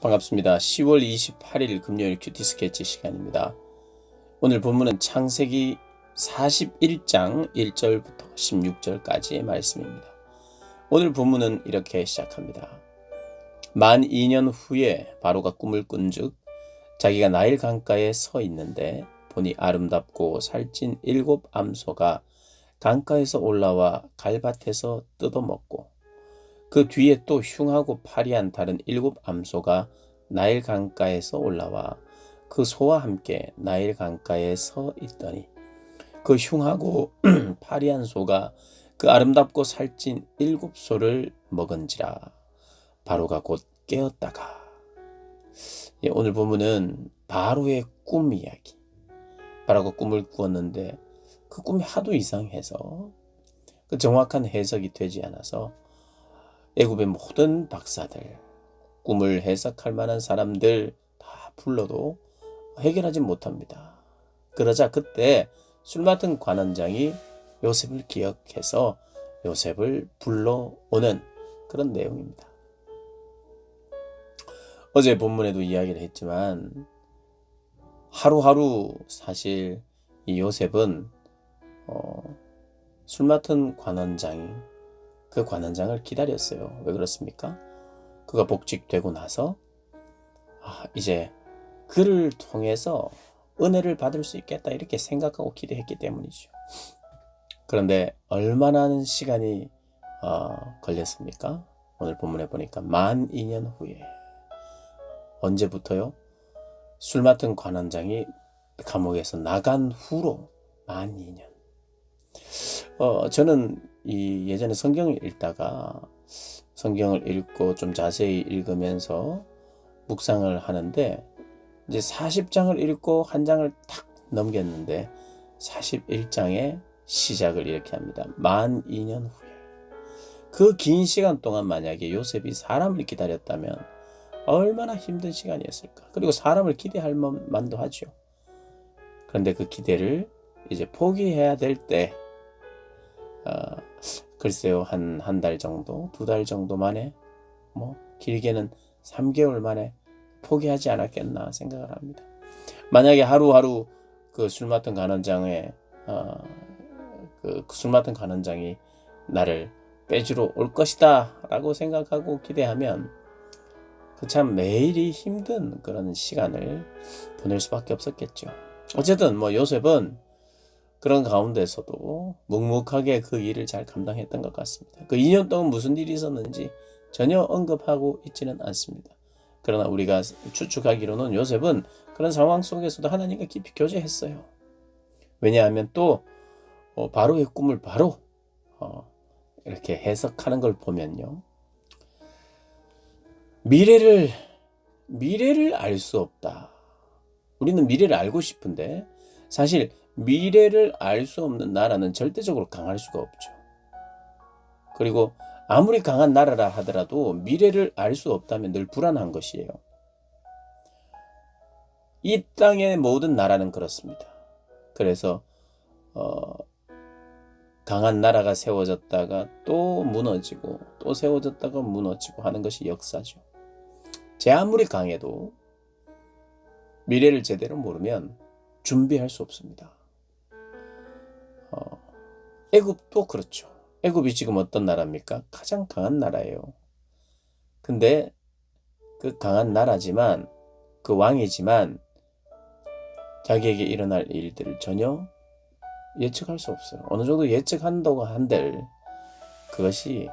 반갑습니다. 10월 28일 금요일 큐티 스케치 시간입니다. 오늘 본문은 창세기 41장 1절부터 16절까지의 말씀입니다. 오늘 본문은 이렇게 시작합니다. 만 2년 후에 바로가 꿈을 꾼즉 자기가 나일 강가에 서 있는데 보니 아름답고 살찐 7 암소가 강가에서 올라와 갈밭에서 뜯어먹고 그 뒤에 또 흉하고 파리한 다른 7 암소가 나일 강가에서 올라와 그 소와 함께 나일 강가에 서 있더니 그 흉하고 파리한 소가 그 아름답고 살찐 7 소를 먹은지라. 바로가 곧 깨었다가. 오늘 본문은 바로의 꿈 이야기. 바로가 꿈을 꾸었는데 그 꿈이 하도 이상해서 그 정확한 해석이 되지 않아서 애굽의 모든 박사들, 꿈을 해석할 만한 사람들 다 불러도 해결하지 못합니다. 그러자 그때 술 맡은 관원장이 요셉을 기억해서 요셉을 불러오는 그런 내용입니다. 어제 본문에도 이야기를 했지만 하루하루 사실 이 요셉은 술 맡은 관원장이 그 관원장을 기다렸어요. 왜 그렇습니까? 그가 복직되고 나서 이제 그를 통해서 은혜를 받을 수 있겠다 이렇게 생각하고 기대했기 때문이죠. 그런데 얼마나 시간이 걸렸습니까? 오늘 본문에 보니까 만 2년 후에. 언제부터요? 술 맡은 관원장이 감옥에서 나간 후로 만 2년. 저는 예전에 성경을 읽다가 성경을 읽고 좀 자세히 읽으면서 묵상을 하는데 이제 40장을 읽고 한 장을 탁 넘겼는데 41장의 시작을 이렇게 합니다. 만 2년 후에. 그 긴 시간 동안 만약에 요셉이 사람을 기다렸다면 얼마나 힘든 시간이었을까. 그리고 사람을 기대할 만도 하죠. 그런데 그 기대를 이제 포기해야 될 때 글쎄요, 한 달 정도, 2달 정도 만에, 길게는 3개월 만에 포기하지 않았겠나 생각을 합니다. 만약에 하루하루 그 술 맡은 관원장의, 그 술 맡은 관원장이 나를 빼주러 올 것이다 라고 생각하고 기대하면 참 매일이 힘든 그런 시간을 보낼 수밖에 없었겠죠. 어쨌든 요셉은 그런 가운데서도 묵묵하게 그 일을 잘 감당했던 것 같습니다. 그 2년 동안 무슨 일이 있었는지 전혀 언급하고 있지는 않습니다. 그러나 우리가 추측하기로는 요셉은 그런 상황 속에서도 하나님과 깊이 교제했어요. 왜냐하면 또 바로의 꿈을 바로 이렇게 해석하는 걸 보면요. 미래를 알 수 없다. 우리는 미래를 알고 싶은데 사실 미래를 알 수 없는 나라는 절대적으로 강할 수가 없죠. 그리고 아무리 강한 나라라 하더라도 미래를 알 수 없다면 늘 불안한 것이에요. 이 땅의 모든 나라는 그렇습니다. 그래서 강한 나라가 세워졌다가 또 무너지고 또 세워졌다가 무너지고 하는 것이 역사죠. 제 아무리 강해도 미래를 제대로 모르면 준비할 수 없습니다. 애굽도 그렇죠. 애굽이 지금 어떤 나라입니까? 가장 강한 나라예요. 근데 그 강한 나라지만 그 왕이지만 자기에게 일어날 일들을 전혀 예측할 수 없어요. 어느 정도 예측한다고 한들 그것이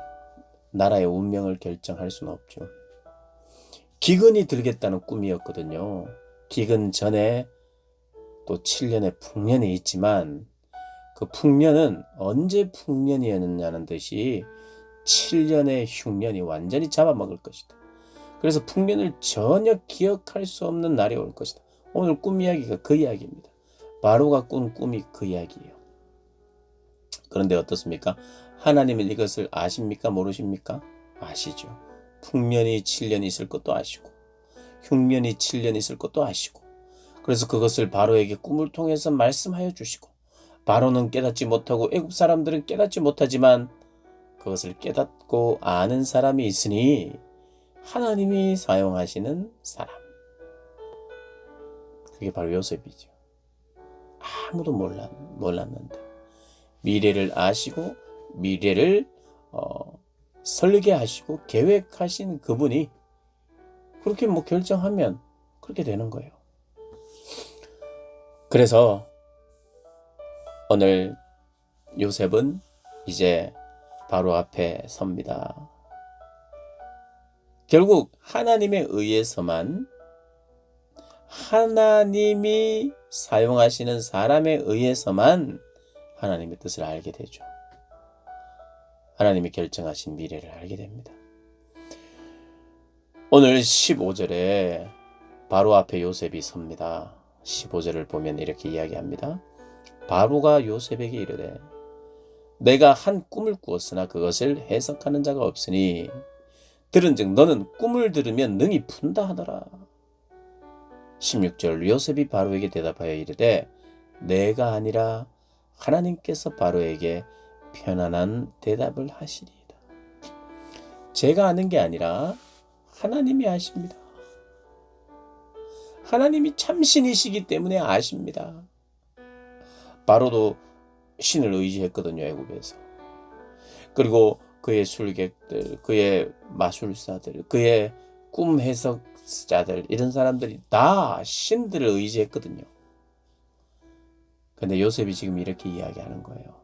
나라의 운명을 결정할 수는 없죠. 기근이 들겠다는 꿈이었거든요. 기근 전에 또 7년의 풍년이 있지만 그 풍년은 언제 풍년이었느냐는 듯이 7년의 흉년이 완전히 잡아먹을 것이다. 그래서 풍년을 전혀 기억할 수 없는 날이 올 것이다. 오늘 꿈 이야기가 그 이야기입니다. 바로가 꾼 꿈이 그 이야기예요. 그런데 어떻습니까? 하나님은 이것을 아십니까? 모르십니까? 아시죠. 풍년이 7년 있을 것도 아시고 흉년이 7년 있을 것도 아시고 그래서 그것을 바로에게 꿈을 통해서 말씀하여 주시고 바로는 깨닫지 못하고 애굽 사람들은 깨닫지 못하지만 그것을 깨닫고 아는 사람이 있으니 하나님이 사용하시는 사람. 그게 바로 요셉이죠. 아무도 몰랐는데 미래를 아시고 미래를 설계하시고 계획하신 그분이 그렇게 결정하면 그렇게 되는 거예요. 그래서 오늘 요셉은 이제 바로 앞에 섭니다. 결국 하나님에 의해서만, 하나님이 사용하시는 사람에 의해서만 하나님의 뜻을 알게 되죠. 하나님이 결정하신 미래를 알게 됩니다. 오늘 15절에 바로 앞에 요셉이 섭니다. 15절을 보면 이렇게 이야기합니다. 바로가 요셉에게 이르되 내가 한 꿈을 꾸었으나 그것을 해석하는 자가 없으니 들은즉 너는 꿈을 들으면 능히 푼다 하더라. 16절 요셉이 바로에게 대답하여 이르되 내가 아니라 하나님께서 바로에게 편안한 대답을 하시리이다. 제가 아는 게 아니라 하나님이 아십니다. 하나님이 참신이시기 때문에 아십니다. 바로도 신을 의지했거든요, 애굽에서. 그리고 그의 술객들, 그의 마술사들, 그의 꿈 해석자들, 이런 사람들이 다 신들을 의지했거든요. 근데 요셉이 지금 이렇게 이야기하는 거예요.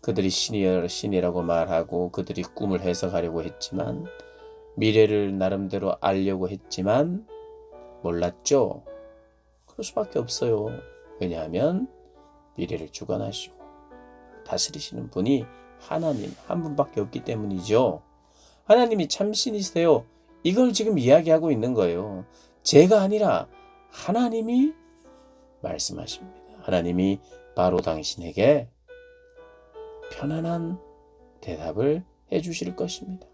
그들이 신이라고 말하고 그들이 꿈을 해석하려고 했지만, 미래를 나름대로 알려고 했지만 몰랐죠. 그럴 수밖에 없어요. 왜냐하면 미래를 주관하시고 다스리시는 분이 하나님 한 분밖에 없기 때문이죠. 하나님이 참신이세요. 이걸 지금 이야기하고 있는 거예요. 제가 아니라 하나님이 말씀하십니다. 하나님이 바로 당신에게 편안한 대답을 해주실 것입니다.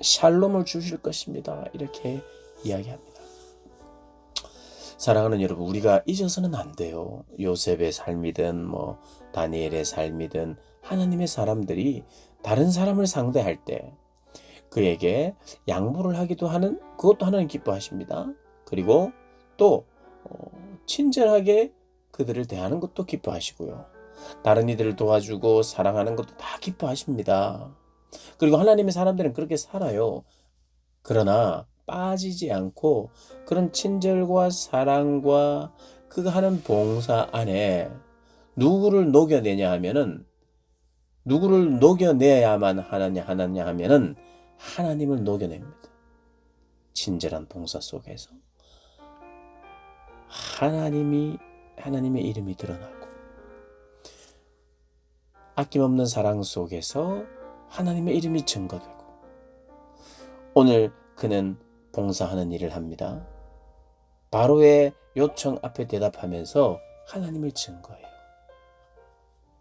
샬롬을 주실 것입니다. 이렇게 이야기합니다. 사랑하는 여러분, 우리가 잊어서는 안 돼요. 요셉의 삶이든 다니엘의 삶이든 하나님의 사람들이 다른 사람을 상대할 때 그에게 양보를 하기도 하는, 그것도 하나님 기뻐하십니다. 그리고 또 친절하게 그들을 대하는 것도 기뻐하시고요. 다른 이들을 도와주고 사랑하는 것도 다 기뻐하십니다. 그리고 하나님의 사람들은 그렇게 살아요. 그러나 빠지지 않고 그런 친절과 사랑과 그가 하는 봉사 안에 누구를 녹여내냐 하면은, 누구를 녹여내야만 하느냐 하면은 하나님을 녹여냅니다. 친절한 봉사 속에서 하나님의 이름이 드러나고, 아낌없는 사랑 속에서 하나님의 이름이 증거되고, 오늘 그는 봉사하는 일을 합니다. 바로의 요청 앞에 대답하면서 하나님을 증거해요.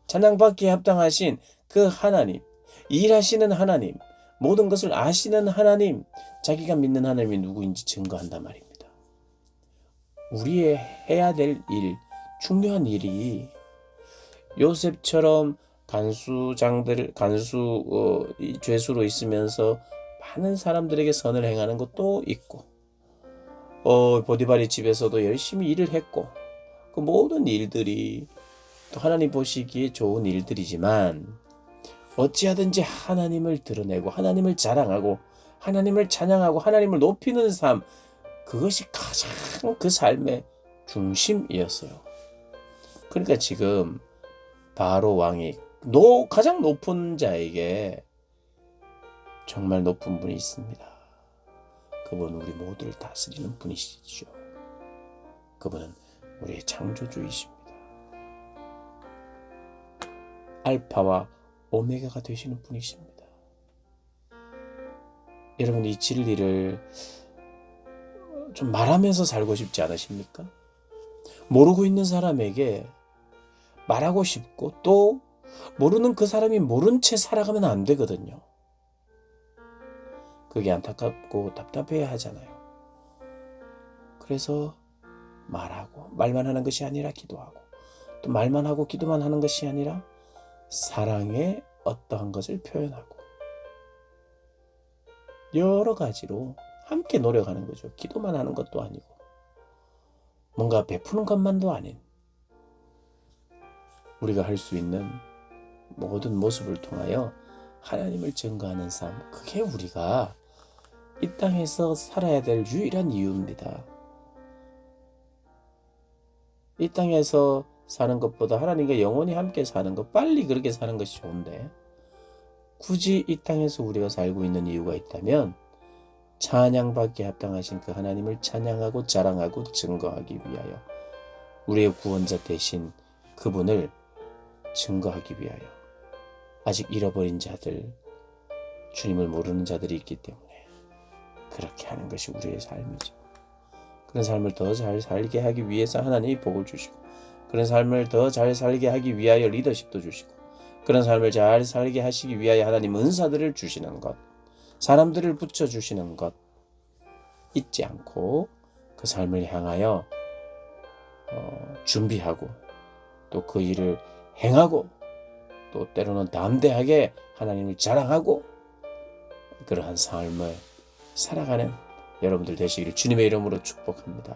찬양받기에 합당하신 그 하나님, 일하시는 하나님, 모든 것을 아시는 하나님, 자기가 믿는 하나님이 누구인지 증거한단 말입니다. 우리의 해야 될 일, 중요한 일이 요셉처럼 죄수로 있으면서 많은 사람들에게 선을 행하는 것도 있고, 보디발의 집에서도 열심히 일을 했고, 그 모든 일들이 또 하나님 보시기에 좋은 일들이지만, 어찌하든지 하나님을 드러내고 하나님을 자랑하고 하나님을 찬양하고 하나님을 높이는 삶, 그것이 가장 그 삶의 중심이었어요. 그러니까 지금 바로 왕이 가장 높은 자에게 정말 높은 분이 있습니다. 그분은 우리 모두를 다스리는 분이시죠. 그분은 우리의 창조주이십니다. 알파와 오메가가 되시는 분이십니다. 여러분, 이 진리를 좀 말하면서 살고 싶지 않으십니까? 모르고 있는 사람에게 말하고 싶고, 또 모르는 그 사람이 모른 채 살아가면 안 되거든요. 그게 안타깝고 답답해야 하잖아요. 그래서 말하고, 말만 하는 것이 아니라 기도하고, 또 말만 하고 기도만 하는 것이 아니라 사랑의 어떠한 것을 표현하고, 여러 가지로 함께 노력하는 거죠. 기도만 하는 것도 아니고 뭔가 베푸는 것만도 아닌 우리가 할 수 있는 모든 모습을 통하여 하나님을 증거하는 삶, 그게 우리가 이 땅에서 살아야 될 유일한 이유입니다. 이 땅에서 사는 것보다 하나님과 영원히 함께 사는 것, 빨리 그렇게 사는 것이 좋은데 굳이 이 땅에서 우리가 살고 있는 이유가 있다면 찬양받기에 합당하신 그 하나님을 찬양하고 자랑하고 증거하기 위하여, 우리의 구원자 대신 그분을 증거하기 위하여, 아직 잃어버린 자들, 주님을 모르는 자들이 있기 때문에 그렇게 하는 것이 우리의 삶이죠. 그런 삶을 더 잘 살게 하기 위해서 하나님이 복을 주시고, 그런 삶을 더 잘 살게 하기 위하여 리더십도 주시고, 그런 삶을 잘 살게 하시기 위하여 하나님 은사들을 주시는 것, 사람들을 붙여주시는 것 잊지 않고 그 삶을 향하여 준비하고 또 그 일을 행하고 또 때로는 담대하게 하나님을 자랑하고 그러한 삶을 살아가는 여러분들 되시기를 주님의 이름으로 축복합니다.